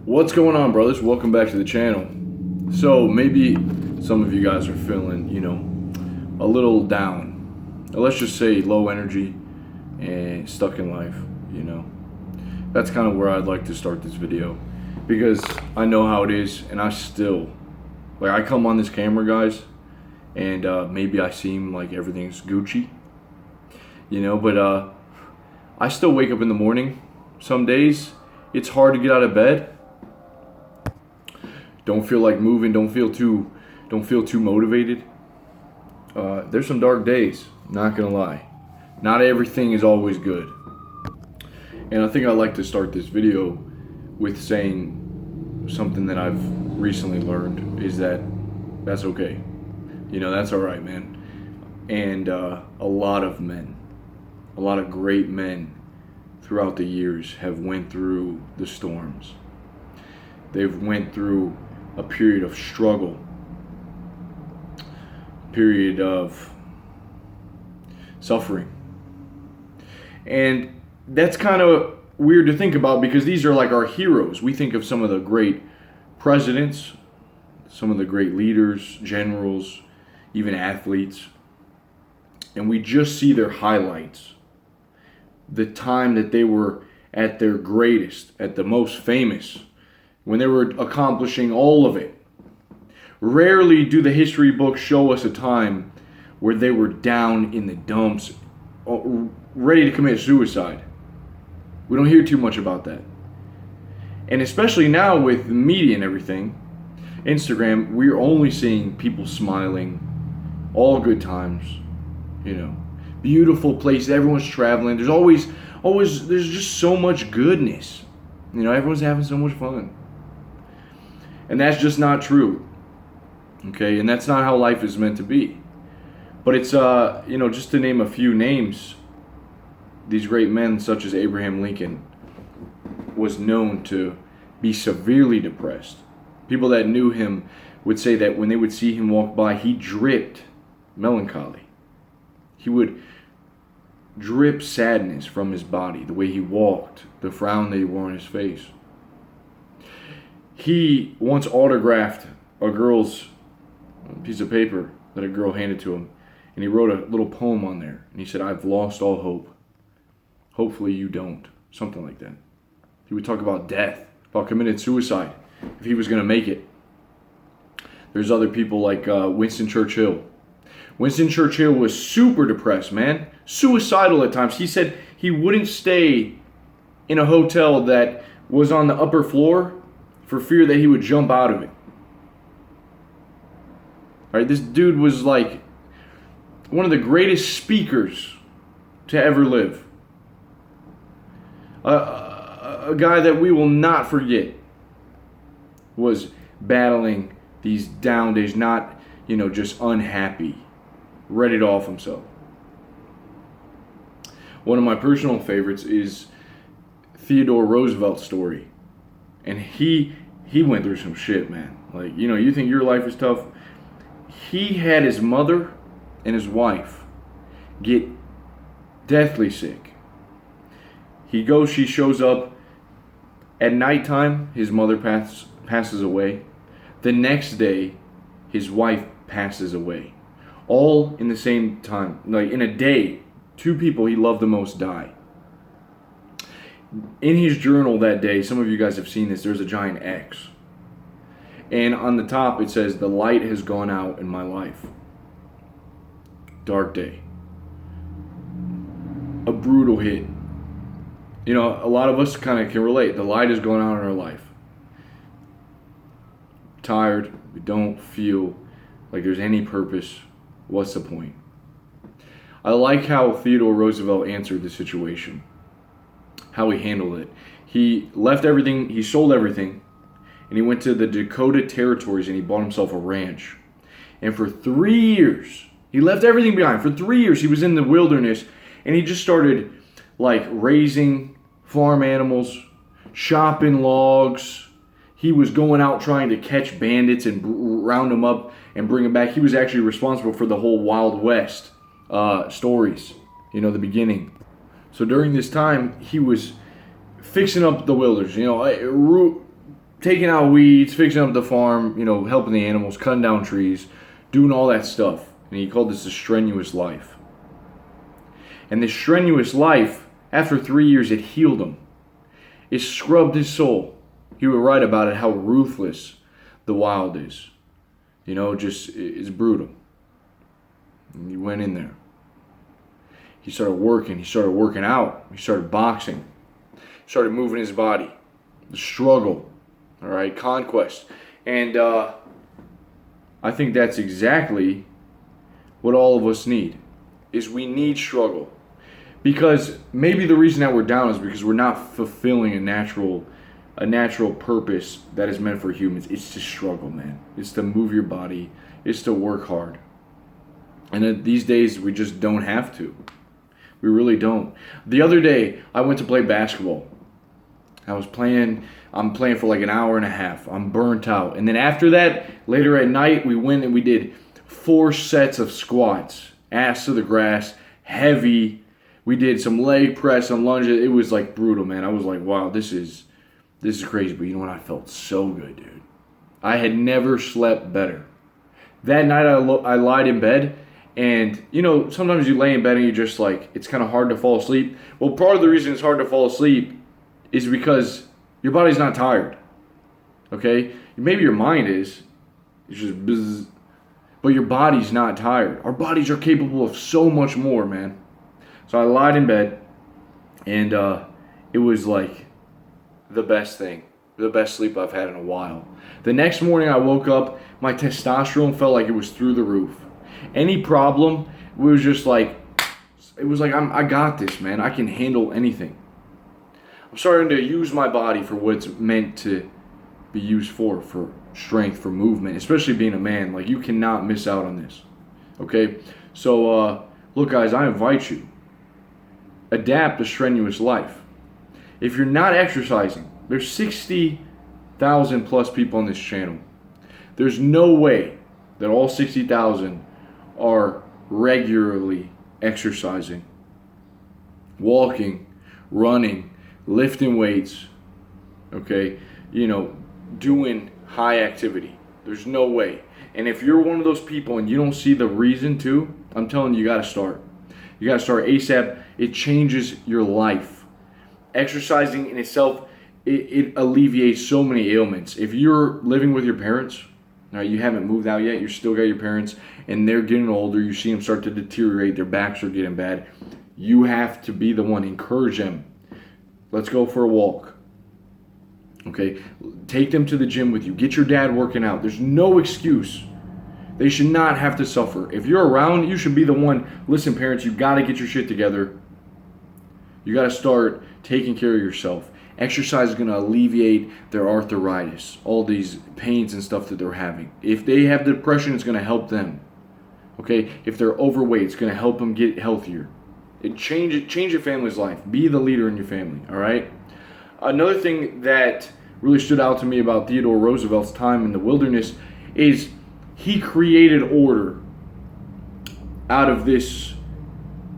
What's going on, brothers? Welcome back to the channel. So maybe some of you guys are feeling, a little down. Let's just say low energy and stuck in life, That's kind of where I'd like to start this video because I know how it is, and I come on this camera, guys, and maybe I seem like everything's Gucci, but I still wake up in the morning. Some days it's hard to get out of bed. Don't feel like moving. Don't feel too motivated. There's some dark days. Not gonna lie. Not everything is always good. And I think I'd like to start this video with saying something that I've recently learned is that that's okay. That's all right, man. And a lot of great men throughout the years have went through the storms. They've went through a period of struggle, period of suffering. And that's kind of weird to think about because these are like our heroes. We think of some of the great presidents, some of the great leaders, generals, even athletes, and we just see their highlights. The time that they were at their greatest, at the most famous, when they were accomplishing all of it. Rarely do the history books show us a time where they were down in the dumps, ready to commit suicide. We don't hear too much about that. And especially now with the media and everything, Instagram, we're only seeing people smiling, all good times, beautiful places, everyone's traveling. There's always, there's just so much goodness. Everyone's having so much fun. And that's just not true. Okay, and that's not how life is meant to be. But it's, just to name a few names, these great men such as Abraham Lincoln was known to be severely depressed. People that knew him would say that when they would see him walk by, he dripped melancholy. He would drip sadness from his body, the way he walked, the frown that he wore on his face. He once autographed a girl's piece of paper that a girl handed to him, and he wrote a little poem on there, and he said, "I've lost all hope. Hopefully you don't." Something like that. He would talk about death, about committing suicide, if he was going to make it. There's other people like Winston Churchill. Winston Churchill was super depressed, man. Suicidal at times. He said he wouldn't stay in a hotel that was on the upper floor for fear that he would jump out of it. All right, this dude was like one of the greatest speakers to ever live. A guy that we will not forget was battling these down days, not, just unhappy, ready to off himself. One of my personal favorites is Theodore Roosevelt's story. And he went through some shit, man. Like, you think your life is tough. He had his mother and his wife get deathly sick. She shows up at nighttime, his mother passes away. The next day, his wife passes away. All in the same time. Like in a day, two people he loved the most die. In his journal that day, some of you guys have seen this, there's a giant X. And on the top it says, "The light has gone out in my life." Dark day. A brutal hit. A lot of us kind of can relate. The light has gone out in our life. Tired. We don't feel like there's any purpose. What's the point? I like how Theodore Roosevelt answered the situation. How he handled it. He left everything, he sold everything, and he went to the Dakota Territories and he bought himself a ranch. And for 3 years, he left everything behind. For 3 years, he was in the wilderness and he just started raising farm animals, chopping logs. He was going out trying to catch bandits and round them up and bring them back. He was actually responsible for the whole Wild West stories, the beginning. So during this time, he was fixing up the wilderness, taking out weeds, fixing up the farm, helping the animals, cutting down trees, doing all that stuff. And he called this a strenuous life. And this strenuous life, after 3 years, it healed him. It scrubbed his soul. He would write about it, how ruthless the wild is. It's brutal. And he went in there. He started working. He started working out. He started boxing. He started moving his body. The struggle. All right, conquest. And I think that's exactly what all of us need, is we need struggle. Because maybe the reason that we're down is because we're not fulfilling a natural purpose that is meant for humans. It's to struggle, man. It's to move your body. It's to work hard. And these days, we just don't have to. We really don't. The other day, I went to play basketball. I'm playing for like an hour and a half. I'm burnt out. And then after that, later at night, we went and we did 4 sets of squats. Ass to the grass, heavy. We did some leg press, some lunges. It was like brutal, man. I was like, wow, this is crazy. But you know what? I felt so good, dude. I had never slept better. That night I lied in bed, and sometimes you lay in bed and you're just like, it's kind of hard to fall asleep. Well, part of the reason it's hard to fall asleep is because your body's not tired. Okay? Maybe your mind is. It's just buzz. But your body's not tired. Our bodies are capable of so much more, man. So I lied in bed, and it was like the best thing. The best sleep I've had in a while. The next morning I woke up, my testosterone felt like it was through the roof. Any problem, it was like I got this, man. I can handle anything. I'm starting to use my body for what it's meant to be used for strength, for movement, especially being a man. Like, you cannot miss out on this. Okay? So, look, guys, I invite you. Adapt a strenuous life. If you're not exercising, there's 60,000 plus people on this channel. There's no way that all 60,000 are regularly exercising, walking, running, lifting weights, okay, doing high activity. There's no way. And if you're one of those people and you don't see the reason to, I'm telling you, you got to start. You got to start ASAP. It changes your life. Exercising in itself, it alleviates so many ailments. If you're living with your parents, you haven't moved out yet, you still got your parents, and they're getting older, you see them start to deteriorate, their backs are getting bad, you have to be the one, encourage them. Let's go for a walk. Okay? Take them to the gym with you. Get your dad working out. There's no excuse. They should not have to suffer. If you're around, you should be the one. Listen, parents, you got to get your shit together. You got to start taking care of yourself. Exercise is going to alleviate their arthritis, all these pains and stuff that they're having. If they have depression, it's going to help them. Okay? If they're overweight, it's going to help them get healthier. Change your family's life. Be the leader in your family, all right? Another thing that really stood out to me about Theodore Roosevelt's time in the wilderness is he created order out of this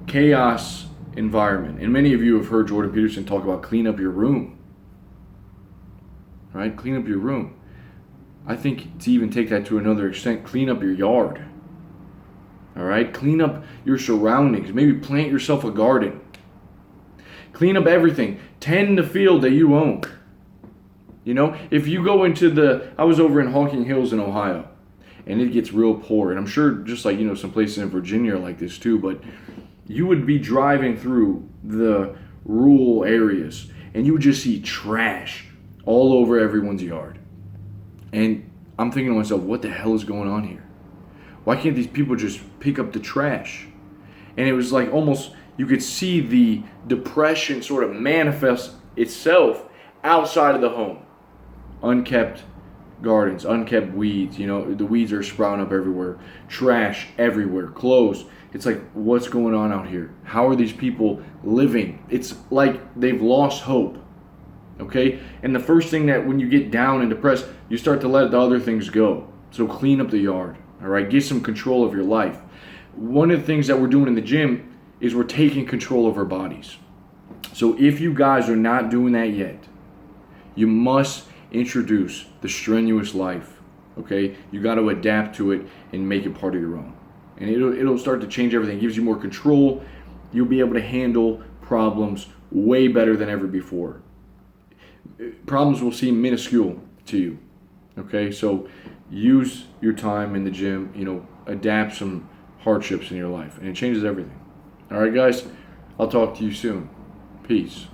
chaos environment. And many of you have heard Jordan Peterson talk about clean up your room. Right? Clean up your room. I think to even take that to another extent, clean up your yard. All right? Clean up your surroundings. Maybe plant yourself a garden. Clean up everything. Tend the field that you own. If you go into I was over in Hawking Hills in Ohio, and it gets real poor. And I'm sure just like, some places in Virginia are like this too, but you would be driving through the rural areas and you would just see trash all over everyone's yard. And I'm thinking to myself, what the hell is going on here? Why can't these people just pick up the trash? And it was like almost, you could see the depression sort of manifest itself outside of the home. Unkept gardens, unkept weeds, the weeds are sprouting up everywhere, trash everywhere, clothes. It's like, what's going on out here? How are these people living? It's like they've lost hope, okay? And the first thing that when you get down and depressed, you start to let the other things go. So clean up the yard, all right? Get some control of your life. One of the things that we're doing in the gym is we're taking control of our bodies. So if you guys are not doing that yet, you must introduce the strenuous life. Okay, you got to adapt to it and make it part of your own, and it'll start to change everything. It gives you more control. You'll be able to handle problems way better than ever before. Problems will seem minuscule to you. Okay, so use your time in the gym. Adapt some hardships in your life, and it changes everything. All right, guys, I'll talk to you soon. Peace.